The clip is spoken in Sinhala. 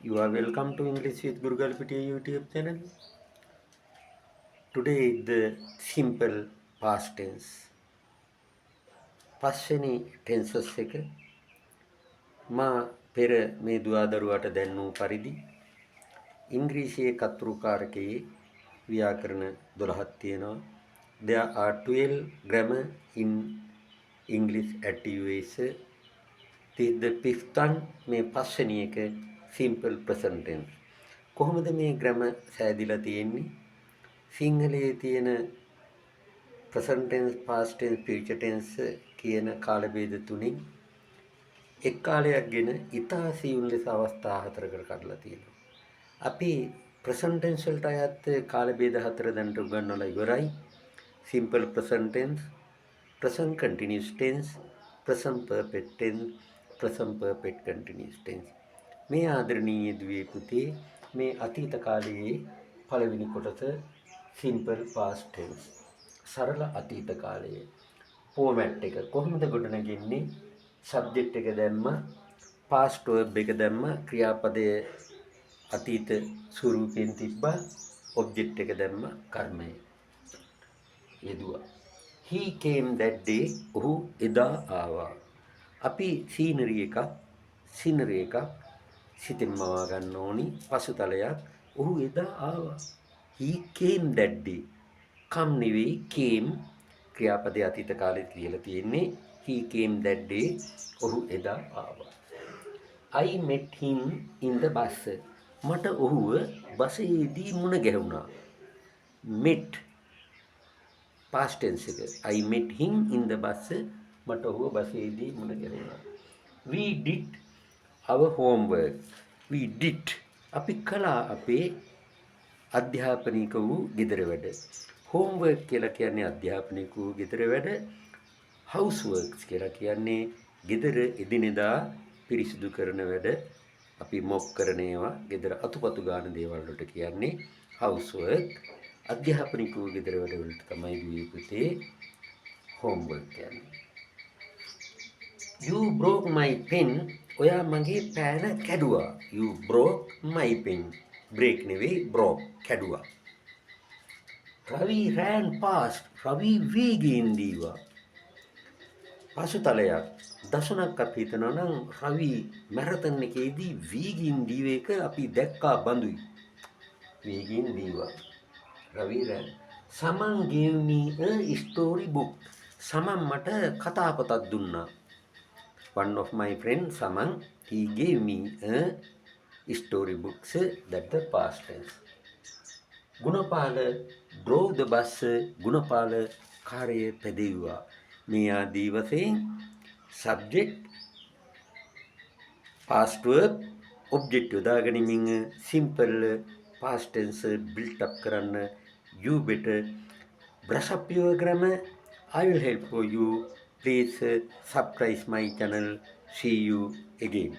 You are welcome to English with Guru Galpitiya YouTube channel. Today is the simple past tense. පස්වෙනි ටෙන්සස් එක මා පෙර මේ දුවදරුවට දැන්වූ පරිදි ඉංග්‍රීසියේ කතෘකාරකයේ ව්‍යාකරණ 12ක් තියෙනවා. There are 12 grammar in English at USA. This is the fifth one. මේ පස්වෙනි එක simple present tense. කොහොමද මේ grammar සෑදිලා තියෙන්නේ? සිංහලයේ තියෙන present tense, past tense, future tense කියන කාල ભેද තුنين එක් කාලයක්ගෙන ඉතා සියුම් ලෙස අවස්ථා හතරකට කඩලා තියෙනවා. අපි present tense වලට අයත් කාල ભેද හතර දැනට උගන්වලා ඉවරයි. simple present tense, present continuous tense, present perfect tense, present perfect continuous tense. මේ ආදරණීය දුවේ පුතේ මේ අතීත කාලයේ පළවෙනි කොටස simple past tense. සරල අතීත කාලයේ ෆෝමැට් එක කොහොමද ගොඩනගන්නේ? සබ්ජෙක්ට් එක දැම්ම, past verb එක දැම්ම, ක්‍රියාපදයේ අතීත ස්වරූපයෙන් තිබ්බා, ඔබ්ජෙක්ට් එක දැම්ම, කර්මය යෙදුවා. He came that day. ඔහු එදා ආවා. අපි සීනරි එකක් සිතින් මවා ගන්න ඕනි. පසුතලයක් ඔහු එදා ආවා. He came that day. come නෙවෙයි came ක්‍රියාපදයේ අතීත කාලෙත් ලියලා තියෙන්නේ. He came that day. ඔහු එදා ආවා. I met him in the bus. මට ඔහුව බසයේදී මුණ ගැහුණා. met past tense එක. I met him in the bus. මට ඔහුව බසයේදී මුණ ගැහුණා. We did our homework. We did අපි කළා අපේ අධ්‍යාපනික වූ ගෙදර වැඩ. homework කියලා කියන්නේ අධ්‍යාපනික වූ ගෙදර වැඩ. houseworks කියලා කියන්නේ ගෙදර එදිනෙදා පිරිසිදු කරන වැඩ. අපි මොප් කරන ඒවා ගෙදර අතුපතු ගන්න දේවල් වලට කියන්නේ housework. අධ්‍යාපනික වූ ගෙදර වැඩ වලට තමයි දුවේ පුතේ homework කියන්නේ. You broke my pen. ඔයා මගේ පෑන කැඩුවා. You broke my pen. break නෙවෙයි broke කැඩුවා. Ravi ran past. Ravi වේගයෙන් දීවා. පසුතලයක් දසුණක් අපි හිතනවා නම් රවි මැරතන් එකේදී වේගයෙන් දීව එක අපි දැක්කා බඳුයි. වේගයෙන් දීවා. Ravi ran. Someone gave me a story book. සමන් මට කතා පොතක් දුන්නා. One of my friends, Saman, he gave me a story book. That's the past tense. Gunapala drove the bus. Gunapala කාර්යය පැදෙව්වා. මේ ආදී වශයෙන් subject, past verb, object යොදාගනිමින් simple past tense built up කරන්න. You better brush up your grammar. I will help for you. Please subscribe my channel. See you again.